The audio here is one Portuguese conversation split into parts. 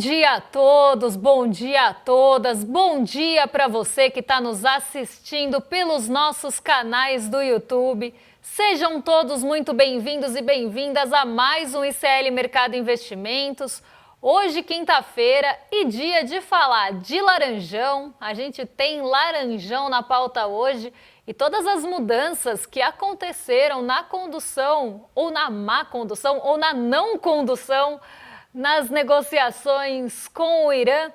dia a todos, bom dia a todas, bom dia para você que está nos assistindo pelos nossos canais do YouTube. Sejam todos muito bem-vindos e bem-vindas a mais um ICL Mercado Investimentos. Hoje, quinta-feira, e dia de falar de laranjão. A gente tem laranjão na pauta hoje e todas as mudanças que aconteceram na condução, ou na má condução, ou na não condução, nas negociações com o Irã,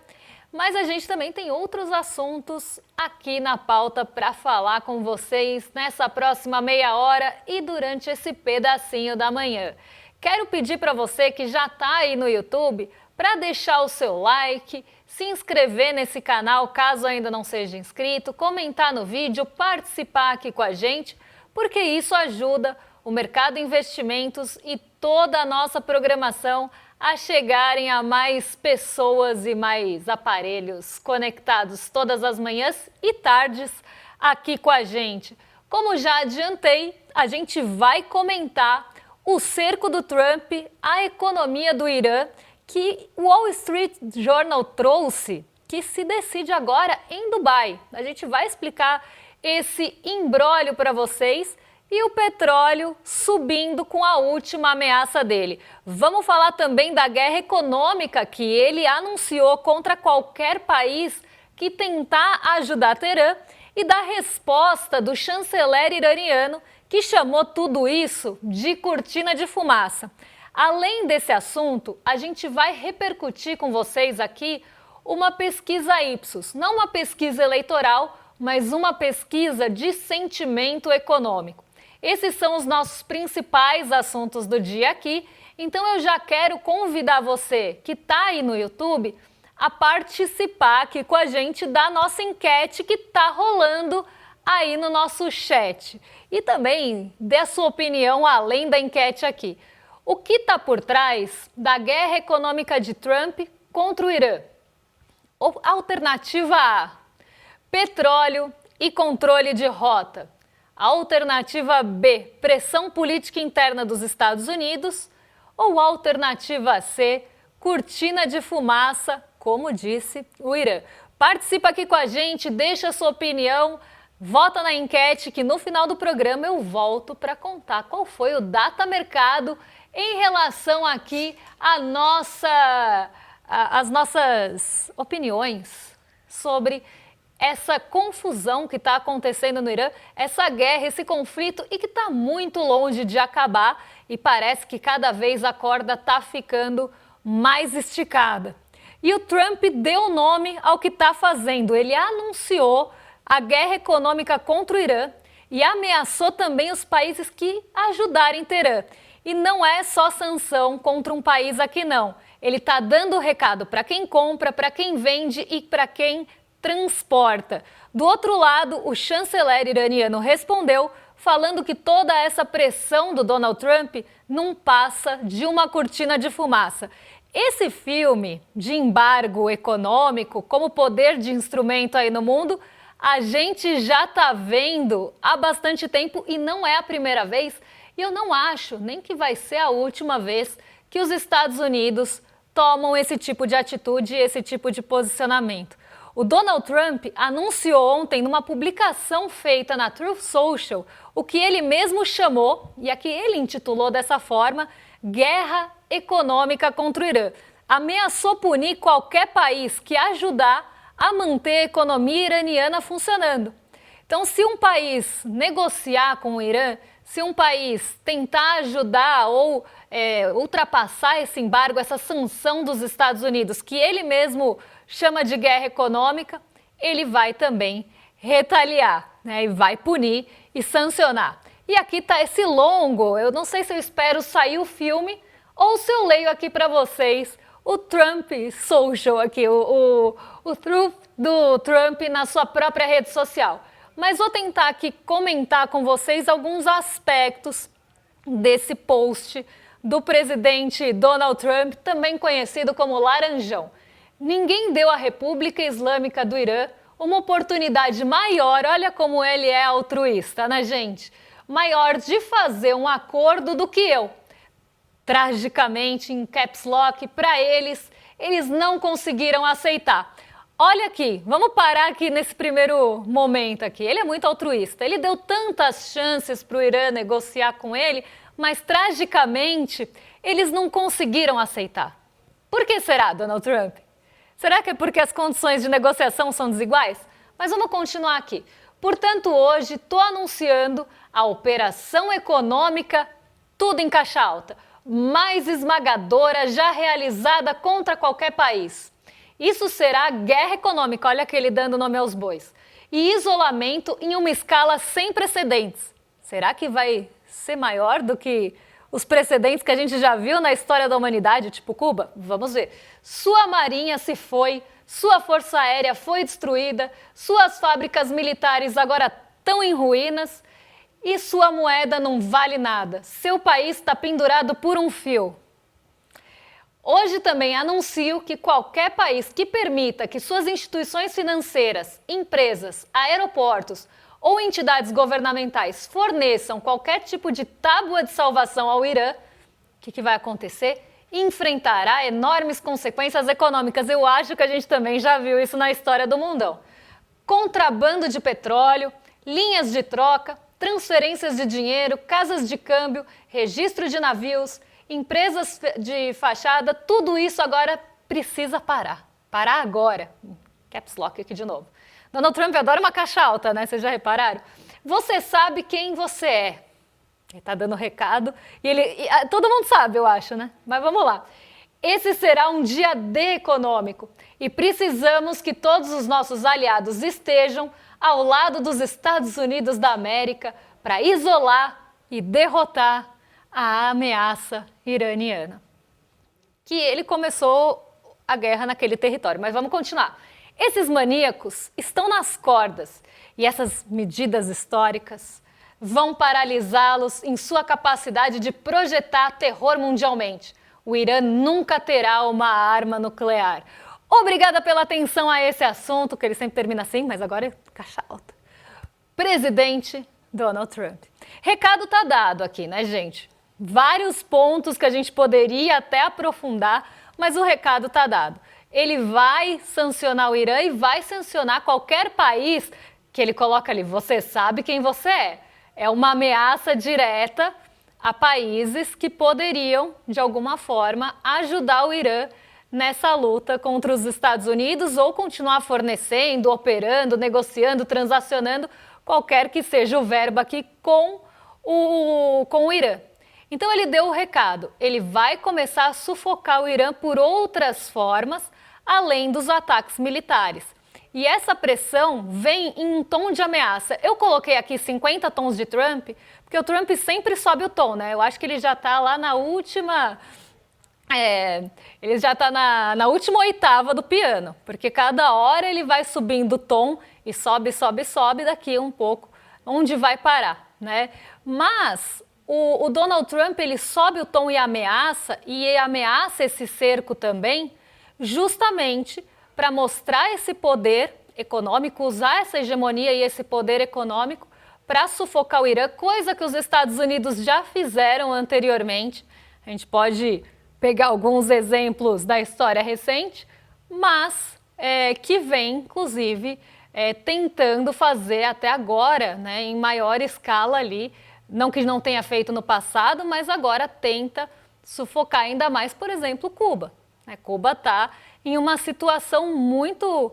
mas a gente também tem outros assuntos aqui na pauta para falar com vocês nessa próxima meia hora e durante esse pedacinho da manhã. Quero pedir para você que já está aí no YouTube para deixar o seu like, se inscrever nesse canal caso ainda não seja inscrito, comentar no vídeo, participar aqui com a gente, porque isso ajuda o Mercado Investimentos e toda a nossa programação a chegarem a mais pessoas e mais aparelhos conectados todas as manhãs e tardes aqui com a gente. Como já adiantei, a gente vai comentar o cerco do Trump, a economia do Irã, que o Wall Street Journal trouxe, que se decide agora em Dubai. A gente vai explicar esse imbróglio para vocês. E o petróleo subindo com a última ameaça dele. Vamos falar também da guerra econômica que ele anunciou contra qualquer país que tentar ajudar Teherã e da resposta do chanceler iraniano que chamou tudo isso de cortina de fumaça. Além desse assunto, a gente vai repercutir com vocês aqui uma pesquisa Ipsos, não uma pesquisa eleitoral, mas uma pesquisa de sentimento econômico. Esses são os nossos principais assuntos do dia aqui, então eu já quero convidar você que está aí no YouTube a participar aqui com a gente da nossa enquete que está rolando aí no nosso chat. E também dê a sua opinião além da enquete aqui. O que está por trás da guerra econômica de Trump contra o Irã? Alternativa A, petróleo e controle de rota. Alternativa B, pressão política interna dos Estados Unidos. Ou alternativa C, cortina de fumaça, como disse o Irã. Participa aqui com a gente, deixa a sua opinião, vota na enquete que no final do programa eu volto para contar qual foi o data mercado em relação aqui às nossas opiniões sobre essa confusão que está acontecendo no Irã, essa guerra, esse conflito e que está muito longe de acabar e parece que cada vez a corda está ficando mais esticada. E o Trump deu nome ao que está fazendo, ele anunciou a guerra econômica contra o Irã e ameaçou também os países que ajudarem Teherã. E não é só sanção contra um país aqui não, ele está dando recado para quem compra, para quem vende e para quem transporta. Do outro lado, o chanceler iraniano respondeu falando que toda essa pressão do Donald Trump não passa de uma cortina de fumaça. Esse filme de embargo econômico como poder de instrumento aí no mundo, a gente já está vendo há bastante tempo e não é a primeira vez. E eu não acho nem que vai ser a última vez que os Estados Unidos tomam esse tipo de atitude e esse tipo de posicionamento. O Donald Trump anunciou ontem numa publicação feita na Truth Social o que ele mesmo chamou, e aqui ele intitulou dessa forma, guerra econômica contra o Irã. Ameaçou punir qualquer país que ajudar a manter a economia iraniana funcionando. Então, se um país negociar com o Irã, se um país tentar ajudar ou ultrapassar esse embargo, essa sanção dos Estados Unidos, que ele mesmo chama de guerra econômica, ele vai também retaliar, né? E vai punir e sancionar. E aqui está esse longo, eu não sei se eu espero sair o filme ou se eu leio aqui para vocês o Trump Social aqui, o Truth do Trump na sua própria rede social. Mas vou tentar aqui comentar com vocês alguns aspectos desse post do presidente Donald Trump, também conhecido como Laranjão. Ninguém deu à República Islâmica do Irã uma oportunidade maior, olha como ele é altruísta, né, gente? Maior de fazer um acordo do que eu. Tragicamente, em caps lock, para eles, eles não conseguiram aceitar. Olha aqui, vamos parar aqui nesse primeiro momento aqui. Ele é muito altruísta, ele deu tantas chances para o Irã negociar com ele, mas tragicamente eles não conseguiram aceitar. Por que será, Donald Trump? Será que é porque as condições de negociação são desiguais? Mas vamos continuar aqui. Portanto, hoje estou anunciando a operação econômica Tudo em Caixa Alta, mais esmagadora já realizada contra qualquer país. Isso será guerra econômica, olha que ele dando nome aos bois, e isolamento em uma escala sem precedentes. Será que vai ser maior do que os precedentes que a gente já viu na história da humanidade, tipo Cuba? Vamos ver. Sua marinha se foi, sua força aérea foi destruída, suas fábricas militares agora estão em ruínas e sua moeda não vale nada. Seu país está pendurado por um fio. Hoje também anuncio que qualquer país que permita que suas instituições financeiras, empresas, aeroportos ou entidades governamentais forneçam qualquer tipo de tábua de salvação ao Irã, o que vai acontecer? Enfrentará enormes consequências econômicas. Eu acho que a gente também já viu isso na história do mundão. Contrabando de petróleo, linhas de troca, transferências de dinheiro, casas de câmbio, registro de navios, empresas de fachada, tudo isso agora precisa parar. Parar agora. Caps Lock aqui de novo. Donald Trump adora uma caixa alta, né? Vocês já repararam? Você sabe quem você é. Ele tá dando recado todo mundo sabe, eu acho, né? Mas vamos lá. Esse será um dia D econômico e precisamos que todos os nossos aliados estejam ao lado dos Estados Unidos da América para isolar e derrotar a ameaça iraniana. Que ele começou a guerra naquele território, mas vamos continuar. Esses maníacos estão nas cordas e essas medidas históricas vão paralisá-los em sua capacidade de projetar terror mundialmente. O Irã nunca terá uma arma nuclear. Obrigada pela atenção a esse assunto, que ele sempre termina assim, mas agora é caixa alta. Presidente Donald Trump. Recado tá dado aqui, né, gente? Vários pontos que a gente poderia até aprofundar, mas o recado tá dado. Ele vai sancionar o Irã e vai sancionar qualquer país que ele coloca ali. Você sabe quem você é. É uma ameaça direta a países que poderiam, de alguma forma, ajudar o Irã nessa luta contra os Estados Unidos ou continuar fornecendo, operando, negociando, transacionando, qualquer que seja o verbo aqui com o Irã. Então ele deu o recado, ele vai começar a sufocar o Irã por outras formas, além dos ataques militares. E essa pressão vem em um tom de ameaça. Eu coloquei aqui 50 tons de Trump, porque o Trump sempre sobe o tom, né? Eu acho que ele já está lá na última... ele já está na última oitava do piano, porque cada hora ele vai subindo o tom e sobe, sobe, sobe, daqui um pouco, onde vai parar, né? Mas o Donald Trump, ele sobe o tom e ameaça esse cerco também, justamente para mostrar esse poder econômico, usar essa hegemonia e esse poder econômico para sufocar o Irã, coisa que os Estados Unidos já fizeram anteriormente. A gente pode pegar alguns exemplos da história recente, mas que vem, inclusive, tentando fazer até agora, né, em maior escala ali, não que não tenha feito no passado, mas agora tenta sufocar ainda mais, por exemplo, Cuba. Cuba está em uma situação muito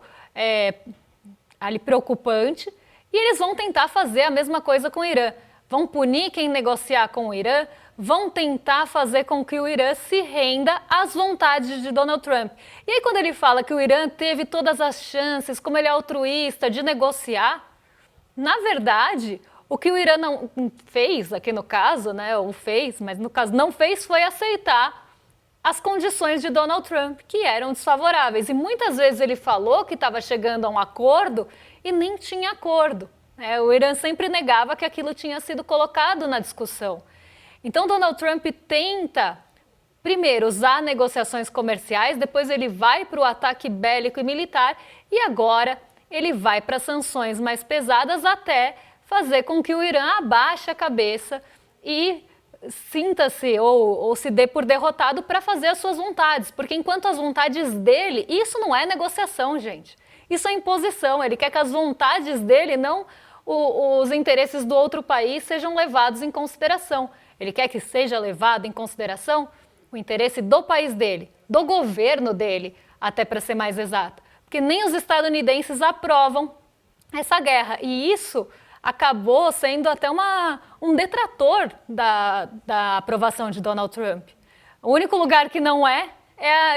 ali preocupante e eles vão tentar fazer a mesma coisa com o Irã. Vão punir quem negociar com o Irã, vão tentar fazer com que o Irã se renda às vontades de Donald Trump. E aí quando ele fala que o Irã teve todas as chances, como ele é altruísta, de negociar, na verdade, o que o Irã não fez, aqui no caso, né, ou fez, mas no caso não fez, foi aceitar as condições de Donald Trump, que eram desfavoráveis. E muitas vezes ele falou que estava chegando a um acordo e nem tinha acordo. O Irã sempre negava que aquilo tinha sido colocado na discussão. Então, Donald Trump tenta, primeiro, usar negociações comerciais, depois ele vai para o ataque bélico e militar e agora ele vai para sanções mais pesadas até fazer com que o Irã abaixe a cabeça e sinta-se ou se dê por derrotado para fazer as suas vontades, porque enquanto as vontades dele, isso não é negociação, gente. Isso é imposição. Ele quer que as vontades dele, não os interesses do outro país, sejam levados em consideração. Ele quer que seja levado em consideração o interesse do país dele, do governo dele, até para ser mais exata. Porque nem os estadunidenses aprovam essa guerra. E isso acabou sendo até um detrator da aprovação de Donald Trump. O único lugar que não é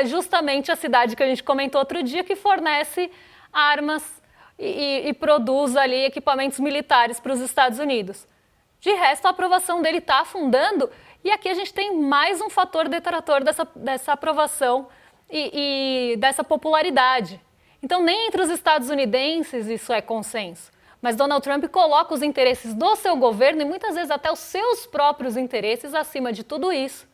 justamente a cidade que a gente comentou outro dia, que fornece armas e produz ali equipamentos militares para os Estados Unidos. De resto, a aprovação dele está afundando, e aqui a gente tem mais um fator detrator dessa aprovação e dessa popularidade. Então, nem entre os estadunidenses isso é consenso. Mas Donald Trump coloca os interesses do seu governo e muitas vezes até os seus próprios interesses acima de tudo isso,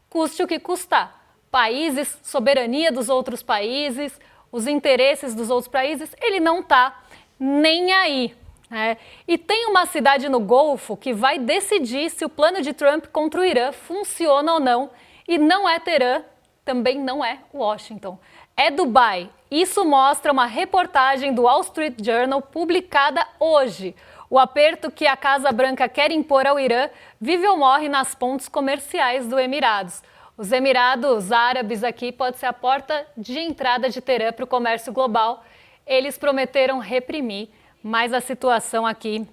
custe o que custar. Países, soberania dos outros países, os interesses dos outros países, ele não está nem aí. E tem uma cidade no Golfo que vai decidir se o plano de Trump contra o Irã funciona ou não. E não é Teherã, também não é Washington. É Dubai. Isso mostra uma reportagem do Wall Street Journal publicada hoje. O aperto que a Casa Branca quer impor ao Irã vive ou morre nas pontes comerciais do Emirados. Os Emirados Árabes aqui pode ser a porta de entrada de Teherã para o comércio global. Eles prometeram reprimir, mas a situação aqui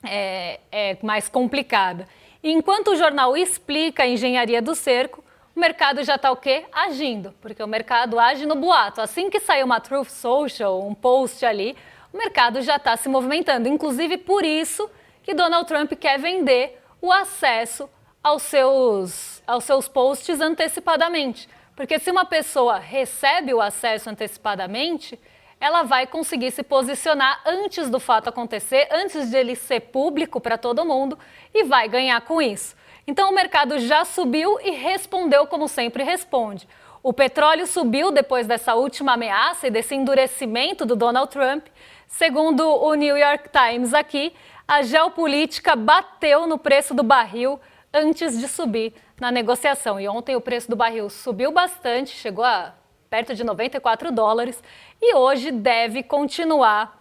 é mais complicada. E enquanto o jornal explica a engenharia do cerco, o mercado já está o quê? Agindo, porque o mercado age no boato. Assim que sair uma Truth Social, um post ali, o mercado já está se movimentando. Inclusive por isso que Donald Trump quer vender o acesso aos seus posts antecipadamente. Porque se uma pessoa recebe o acesso antecipadamente, ela vai conseguir se posicionar antes do fato acontecer, antes de ele ser público para todo mundo, e vai ganhar com isso. Então o mercado já subiu e respondeu como sempre responde. O petróleo subiu depois dessa última ameaça e desse endurecimento do Donald Trump. Segundo o New York Times aqui, a geopolítica bateu no preço do barril antes de subir na negociação. E ontem o preço do barril subiu bastante, chegou a perto de $94, e hoje deve continuar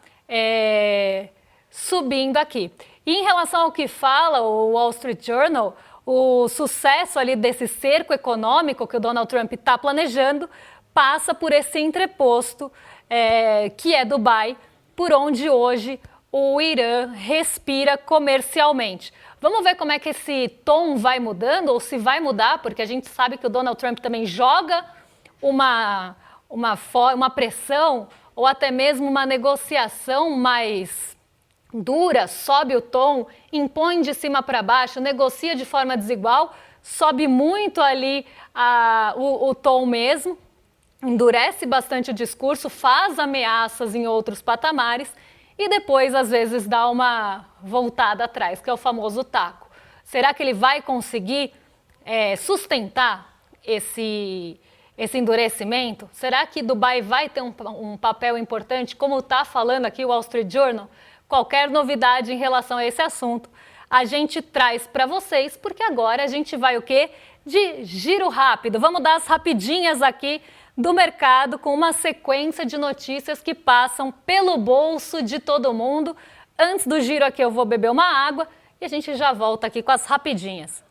subindo aqui. E em relação ao que fala o Wall Street Journal, o sucesso ali desse cerco econômico que o Donald Trump está planejando passa por esse entreposto que é Dubai, por onde hoje o Irã respira comercialmente. Vamos ver como é que esse tom vai mudando, ou se vai mudar, porque a gente sabe que o Donald Trump também joga uma pressão ou até mesmo uma negociação mais dura, sobe o tom, impõe de cima para baixo, negocia de forma desigual, sobe muito ali o tom mesmo, endurece bastante o discurso, faz ameaças em outros patamares e depois às vezes dá uma voltada atrás, que é o famoso taco. Será que ele vai conseguir sustentar esse endurecimento? Será que Dubai vai ter um papel importante, como está falando aqui o Wall Street Journal? Qualquer novidade em relação a esse assunto, a gente traz para vocês, porque agora a gente vai o quê? De giro rápido. Vamos dar as rapidinhas aqui do mercado com uma sequência de notícias que passam pelo bolso de todo mundo. Antes do giro aqui eu vou beber uma água e a gente já volta aqui com as rapidinhas.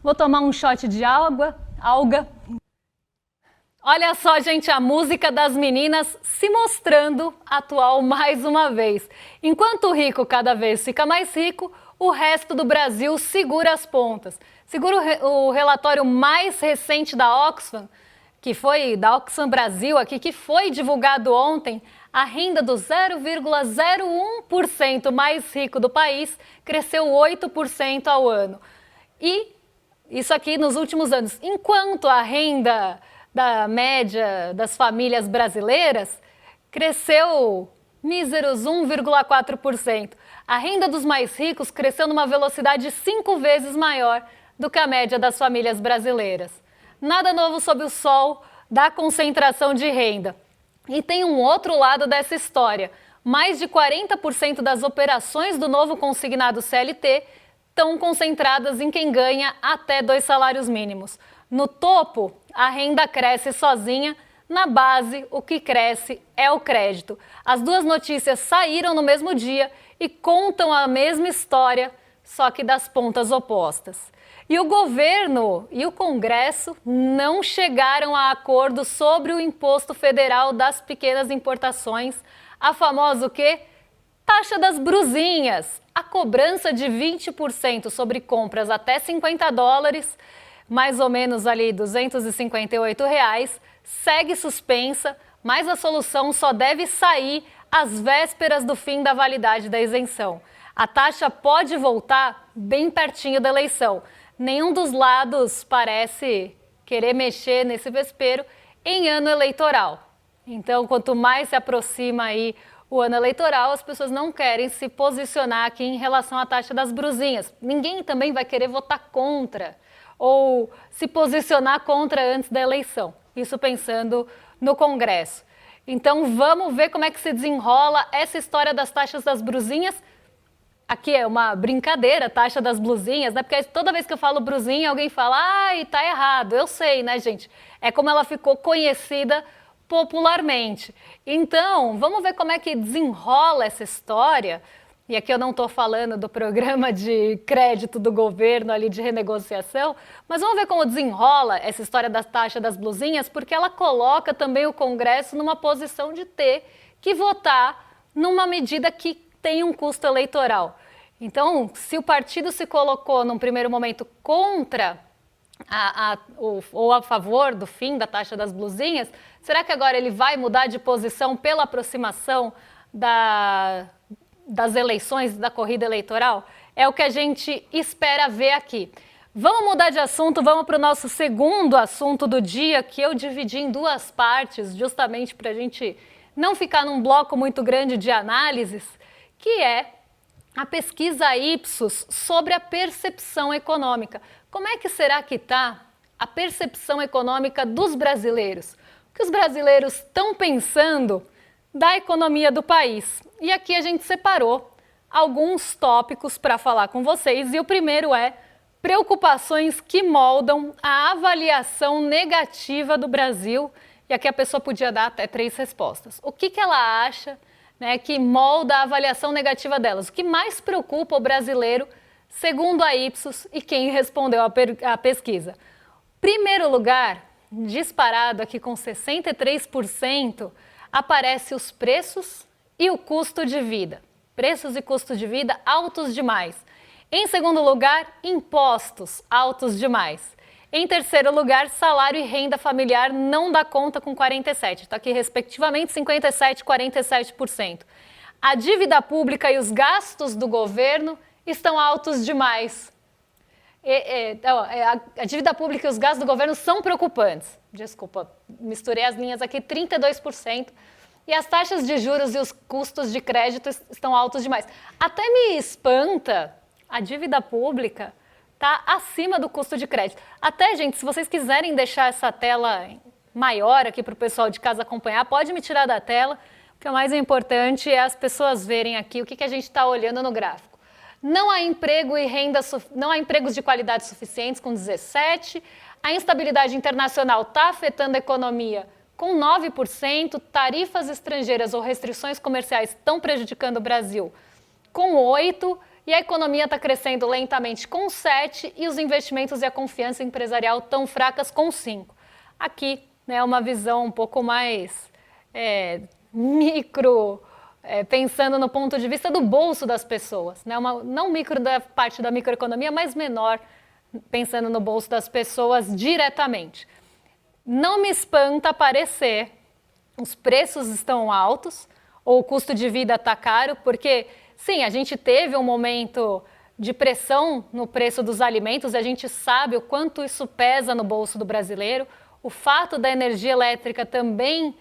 Vou tomar um shot de alga. Olha só, gente, a música das meninas se mostrando atual mais uma vez. Enquanto o rico cada vez fica mais rico, o resto do Brasil segura as pontas. Segura o relatório mais recente da Oxfam, que foi da Oxfam Brasil aqui, que foi divulgado ontem. A renda do 0,01% mais rico do país cresceu 8% ao ano. E isso aqui nos últimos anos. Enquanto a renda da média das famílias brasileiras cresceu míseros 1,4%. A renda dos mais ricos cresceu numa velocidade 5 vezes maior do que a média das famílias brasileiras. Nada novo sob o sol da concentração de renda. E tem um outro lado dessa história. Mais de 40% das operações do novo consignado CLT estão concentradas em quem ganha até 2 salários mínimos. No topo, a renda cresce sozinha, na base, o que cresce é o crédito. As duas notícias saíram no mesmo dia e contam a mesma história, só que das pontas opostas. E o governo e o Congresso não chegaram a acordo sobre o imposto federal das pequenas importações, a famosa o quê? Taxa das brusinhas, a cobrança de 20% sobre compras até $50, mais ou menos ali R$ 258, segue suspensa, mas a solução só deve sair às vésperas do fim da validade da isenção. A taxa pode voltar bem pertinho da eleição. Nenhum dos lados parece querer mexer nesse vespeiro em ano eleitoral. Então, quanto mais se aproxima aí o ano eleitoral, as pessoas não querem se posicionar aqui em relação à taxa das brusinhas. Ninguém também vai querer votar contra ou se posicionar contra antes da eleição. Isso pensando no Congresso. Então, vamos ver como é que se desenrola essa história das taxas das brusinhas. Aqui é uma brincadeira, taxa das blusinhas, né? Porque toda vez que eu falo brusinha, alguém fala, ai, tá errado. Eu sei, né, gente? É como ela ficou conhecida popularmente. Então, vamos ver como é que desenrola essa história. E aqui eu não estou falando do programa de crédito do governo ali de renegociação, mas vamos ver como desenrola essa história da taxa das blusinhas, porque ela coloca também o Congresso numa posição de ter que votar numa medida que tem um custo eleitoral. Então, se o partido se colocou num primeiro momento contra ou a favor do fim da taxa das blusinhas, será que agora ele vai mudar de posição pela aproximação das eleições, da corrida eleitoral? É o que a gente espera ver aqui. Vamos mudar de assunto, vamos para o nosso segundo assunto do dia, que eu dividi em duas partes, justamente para a gente não ficar num bloco muito grande de análises, que é a pesquisa Ipsos sobre a percepção econômica. Como é que será que está a percepção econômica dos brasileiros? O que os brasileiros estão pensando da economia do país? E aqui a gente separou alguns tópicos para falar com vocês, e o primeiro é preocupações que moldam a avaliação negativa do Brasil, e aqui a pessoa podia dar até 3 respostas. O que ela acha, né, que molda a avaliação negativa delas? O que mais preocupa o brasileiro, segundo a Ipsos e quem respondeu à pesquisa? Primeiro lugar, disparado aqui com 63%, aparece os preços e o custo de vida. Preços e custo de vida altos demais. Em segundo lugar, impostos altos demais. Em terceiro lugar, salário e renda familiar não dá conta com 47%. Está aqui, respectivamente, 57% e 47%. A dívida pública e os gastos do governo estão altos demais. A dívida pública e os gastos do governo são preocupantes. Desculpa, misturei as linhas aqui, 32%. E as taxas de juros e os custos de crédito estão altos demais. Até me espanta, a dívida pública está acima do custo de crédito. Até, gente, se vocês quiserem deixar essa tela maior aqui para o pessoal de casa acompanhar, pode me tirar da tela, porque o mais importante é as pessoas verem aqui o que a gente está olhando no gráfico. Não há emprego e renda, não há empregos de qualidade suficientes, com 17%. A instabilidade internacional está afetando a economia, com 9%. Tarifas estrangeiras ou restrições comerciais estão prejudicando o Brasil, com 8%. E a economia está crescendo lentamente, com 7%. E os investimentos e a confiança empresarial estão fracas, com 5%. Aqui, né, uma visão um pouco mais micro, pensando no ponto de vista do bolso das pessoas, né? Não micro da parte da microeconomia, mas menor, pensando no bolso das pessoas diretamente. Não me espanta aparecer, os preços estão altos, ou o custo de vida está caro, porque, sim, a gente teve um momento de pressão no preço dos alimentos, e a gente sabe o quanto isso pesa no bolso do brasileiro. O fato da energia elétrica também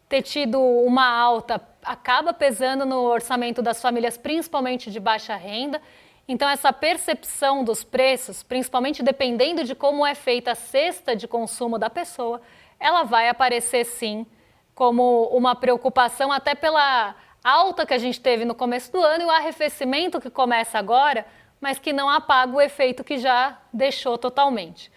ter tido uma alta acaba pesando no orçamento das famílias, principalmente de baixa renda. Então, essa percepção dos preços, principalmente dependendo de como é feita a cesta de consumo da pessoa, ela vai aparecer sim como uma preocupação, até pela alta que a gente teve no começo do ano e o arrefecimento que começa agora, mas que não apaga o efeito que já deixou totalmente.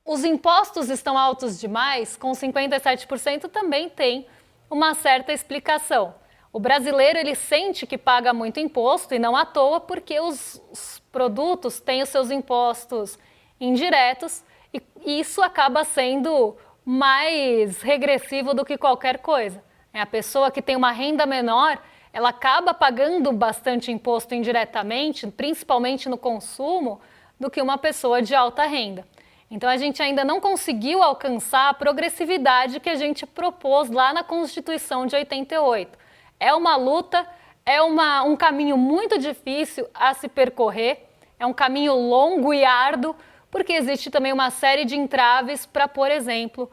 Os impostos estão altos demais, com 57% também tem uma certa explicação. O brasileiro ele sente que paga muito imposto e não à toa porque os produtos têm os seus impostos indiretos e isso acaba sendo mais regressivo do que qualquer coisa. A pessoa que tem uma renda menor, ela acaba pagando bastante imposto indiretamente, principalmente no consumo, do que uma pessoa de alta renda. Então a gente ainda não conseguiu alcançar a progressividade que a gente propôs lá na Constituição de 88. É uma luta, é um caminho muito difícil a se percorrer, é um caminho longo e árduo, porque existe também uma série de entraves para, por exemplo,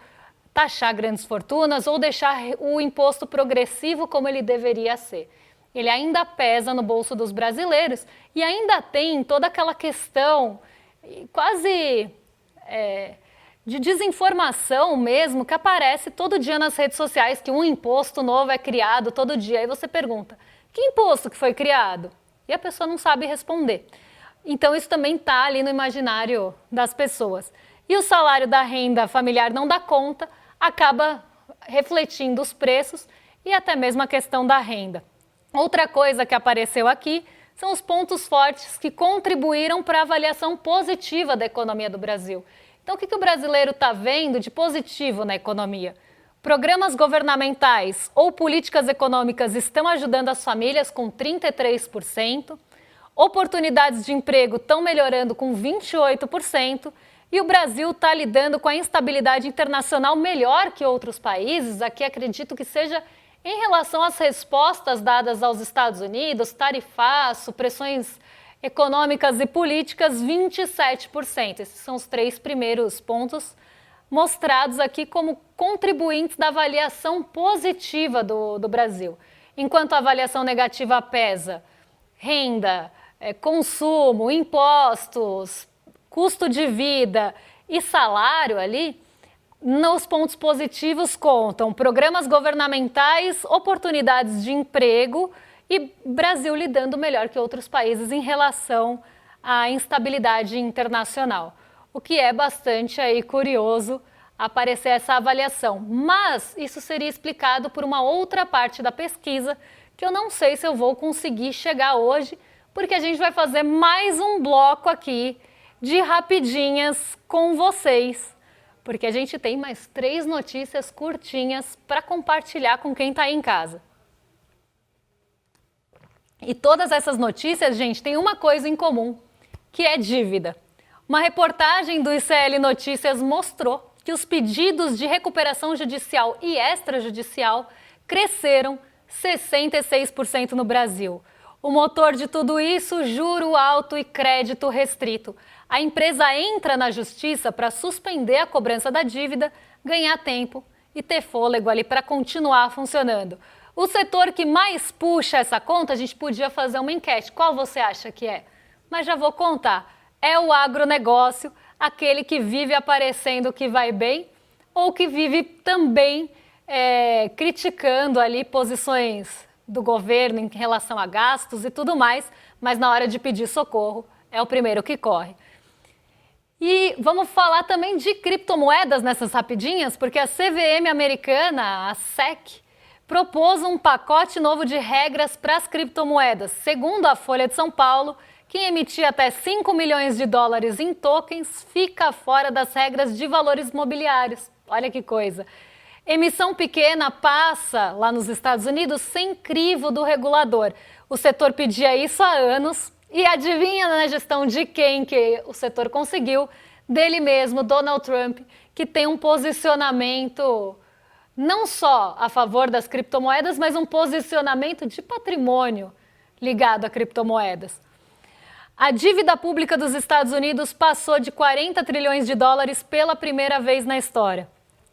taxar grandes fortunas ou deixar o imposto progressivo como ele deveria ser. Ele ainda pesa no bolso dos brasileiros e ainda tem toda aquela questão quase de desinformação mesmo que aparece todo dia nas redes sociais, que um imposto novo é criado todo dia. Aí você pergunta, que imposto que foi criado? E a pessoa não sabe responder. Então isso também está ali no imaginário das pessoas. E o salário da renda familiar não dá conta, acaba refletindo os preços e até mesmo a questão da renda. Outra coisa que apareceu aqui são os pontos fortes que contribuíram para a avaliação positiva da economia do Brasil. Então, o que o brasileiro está vendo de positivo na economia? Programas governamentais ou políticas econômicas estão ajudando as famílias com 33%, oportunidades de emprego estão melhorando com 28%, e o Brasil está lidando com a instabilidade internacional melhor que outros países. Aqui acredito que seja em relação às respostas dadas aos Estados Unidos, tarifaço, pressões econômicas e políticas, 27%. Esses são os 3 primeiros pontos mostrados aqui como contribuintes da avaliação positiva do Brasil. Enquanto a avaliação negativa pesa renda, consumo, impostos, custo de vida e salário ali, nos pontos positivos contam programas governamentais, oportunidades de emprego e Brasil lidando melhor que outros países em relação à instabilidade internacional. O que é bastante aí curioso aparecer essa avaliação. Mas isso seria explicado por uma outra parte da pesquisa que eu não sei se eu vou conseguir chegar hoje, porque a gente vai fazer mais um bloco aqui de rapidinhas com vocês. Porque a gente tem mais 3 notícias curtinhas para compartilhar com quem está aí em casa. E todas essas notícias, gente, têm uma coisa em comum, que é dívida. Uma reportagem do ICL Notícias mostrou que os pedidos de recuperação judicial e extrajudicial cresceram 66% no Brasil. O motor de tudo isso, juro alto e crédito restrito. A empresa entra na justiça para suspender a cobrança da dívida, ganhar tempo e ter fôlego ali para continuar funcionando. O setor que mais puxa essa conta, a gente podia fazer uma enquete. Qual você acha que é? Mas já vou contar. É o agronegócio, aquele que vive aparecendo que vai bem ou que vive também criticando ali posições do governo em relação a gastos e tudo mais, mas na hora de pedir socorro é o primeiro que corre. E vamos falar também de criptomoedas nessas rapidinhas, porque a CVM americana, a SEC, propôs um pacote novo de regras para as criptomoedas. Segundo a Folha de São Paulo, quem emitir até 5 milhões de dólares em tokens fica fora das regras de valores mobiliários. Olha que coisa. Emissão pequena passa, lá nos Estados Unidos, sem crivo do regulador. O setor pedia isso há anos e adivinha na gestão de quem que o setor conseguiu? Dele mesmo, Donald Trump, que tem um posicionamento não só a favor das criptomoedas, mas um posicionamento de patrimônio ligado a criptomoedas. A dívida pública dos Estados Unidos passou de 40 trilhões de dólares pela primeira vez na história.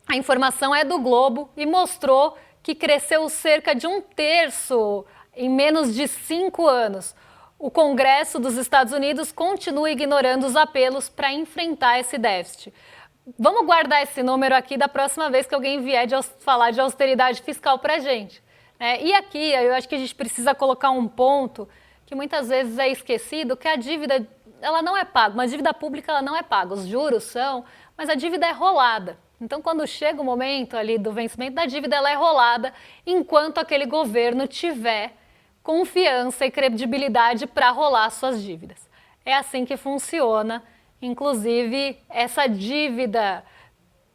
A informação é do Globo e mostrou que cresceu cerca de 1/3 em menos de 5 anos. O Congresso dos Estados Unidos continua ignorando os apelos para enfrentar esse déficit. Vamos guardar esse número aqui da próxima vez que alguém vier falar de austeridade fiscal para a gente. E aqui eu acho que a gente precisa colocar um ponto que muitas vezes é esquecido que a dívida ela não é paga, uma dívida pública ela não é paga, os juros são, mas a dívida é rolada. Então, quando chega o momento ali do vencimento da dívida, ela é rolada enquanto aquele governo tiver confiança e credibilidade para rolar suas dívidas. É assim que funciona, inclusive, essa dívida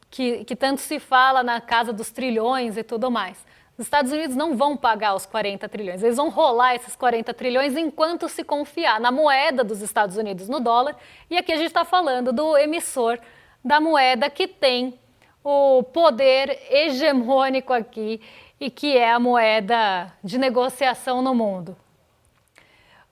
que tanto se fala na casa dos trilhões e tudo mais. Os Estados Unidos não vão pagar os 40 trilhões, eles vão rolar esses 40 trilhões enquanto se confiar na moeda dos Estados Unidos, no dólar. E aqui a gente está falando do emissor da moeda que tem o poder hegemônico aqui e que é a moeda de negociação no mundo.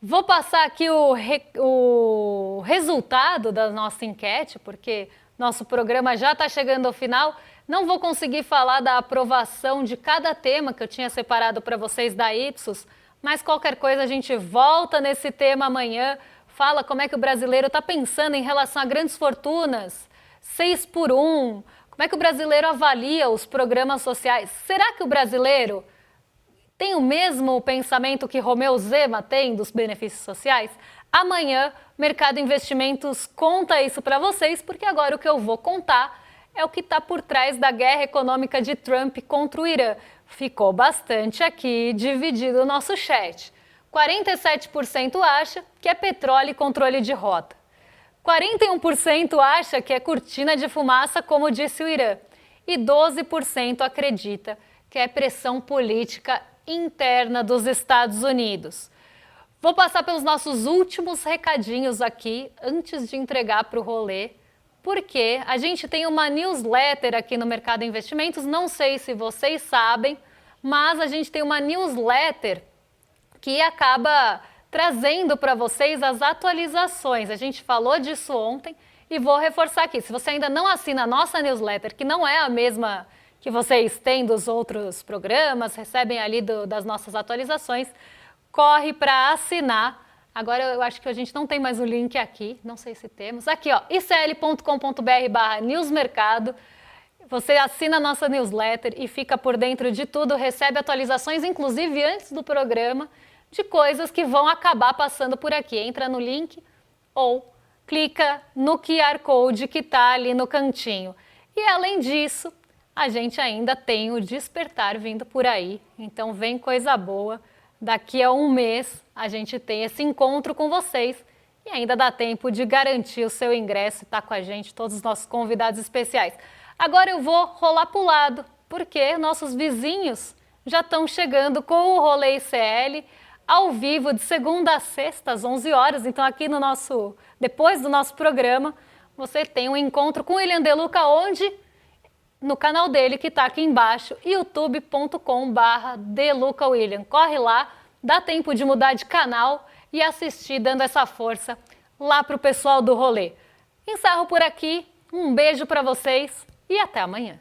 Vou passar aqui o resultado da nossa enquete, porque nosso programa já está chegando ao final. Não vou conseguir falar da aprovação de cada tema que eu tinha separado para vocês da Ipsos, mas qualquer coisa a gente volta nesse tema amanhã, fala como é que o brasileiro está pensando em relação a grandes fortunas, 6x1, como é que o brasileiro avalia os programas sociais. Será que o brasileiro tem o mesmo pensamento que Romeu Zema tem dos benefícios sociais? Amanhã, Mercado Investimentos conta isso para vocês, porque agora o que eu vou contar é o que está por trás da guerra econômica de Trump contra o Irã. Ficou bastante aqui dividido o nosso chat. 47% acha que é petróleo e controle de rota. 41% acha que é cortina de fumaça, como disse o Irã. E 12% acredita que é pressão política interna dos Estados Unidos. Vou passar pelos nossos últimos recadinhos aqui, antes de entregar para o rolê, porque a gente tem uma newsletter aqui no Mercado Investimentos, não sei se vocês sabem, mas a gente tem uma newsletter que acaba trazendo para vocês as atualizações. A gente falou disso ontem e vou reforçar aqui. Se você ainda não assina a nossa newsletter, que não é a mesma que vocês têm dos outros programas, recebem ali das nossas atualizações, corre para assinar. Agora eu acho que a gente não tem mais o link aqui, não sei se temos. Aqui, ó, icl.com.br/newsmercado. Você assina a nossa newsletter e fica por dentro de tudo, recebe atualizações, inclusive antes do programa, de coisas que vão acabar passando por aqui. Entra no link ou clica no QR Code que está ali no cantinho. E além disso, a gente ainda tem o Despertar vindo por aí, então vem coisa boa. Daqui a um mês a gente tem esse encontro com vocês e ainda dá tempo de garantir o seu ingresso e estar com a gente, todos os nossos convidados especiais. Agora eu vou rolar para o lado, porque nossos vizinhos já estão chegando com o Rolê ICL, ao vivo, de segunda a sexta, às 11 horas. Então aqui depois do nosso programa, você tem um encontro com o William De Luca, onde? No canal dele, que está aqui embaixo, youtube.com/DeLucaWilliam. Corre lá, dá tempo de mudar de canal e assistir, dando essa força lá para o pessoal do rolê. Encerro por aqui, um beijo para vocês e até amanhã.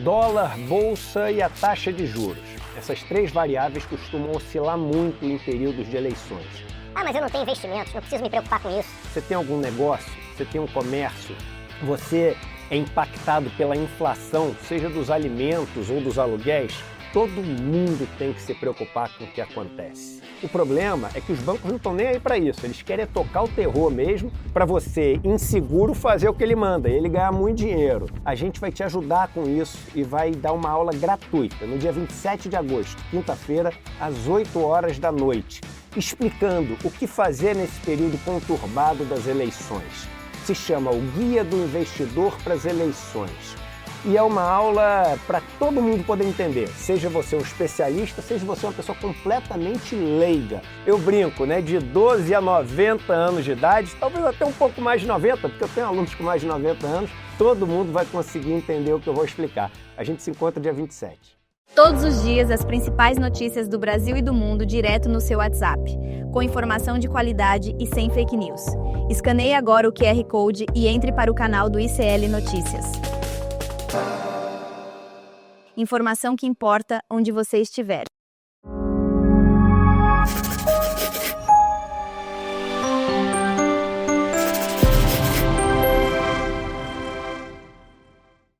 Dólar, bolsa e a taxa de juros. Essas três variáveis costumam oscilar muito em períodos de eleições. Ah, mas eu não tenho investimentos, não preciso me preocupar com isso. Você tem algum negócio? Você tem um comércio? Você é impactado pela inflação, seja dos alimentos ou dos aluguéis? Todo mundo tem que se preocupar com o que acontece. O problema é que os bancos não estão nem aí para isso. Eles querem tocar o terror mesmo para você, inseguro, fazer o que ele manda e ele ganhar muito dinheiro. A gente vai te ajudar com isso e vai dar uma aula gratuita no dia 27 de agosto, quinta-feira, às 8 horas da noite, explicando o que fazer nesse período conturbado das eleições. Se chama o Guia do Investidor para as Eleições. E é uma aula para todo mundo poder entender, seja você um especialista, seja você uma pessoa completamente leiga. Eu brinco, né, de 12 a 90 anos de idade, talvez até um pouco mais de 90, porque eu tenho alunos com mais de 90 anos, todo mundo vai conseguir entender o que eu vou explicar. A gente se encontra dia 27. Todos os dias, as principais notícias do Brasil e do mundo direto no seu WhatsApp, com informação de qualidade e sem fake news. Escaneie agora o QR Code e entre para o canal do ICL Notícias. Informação que importa onde você estiver.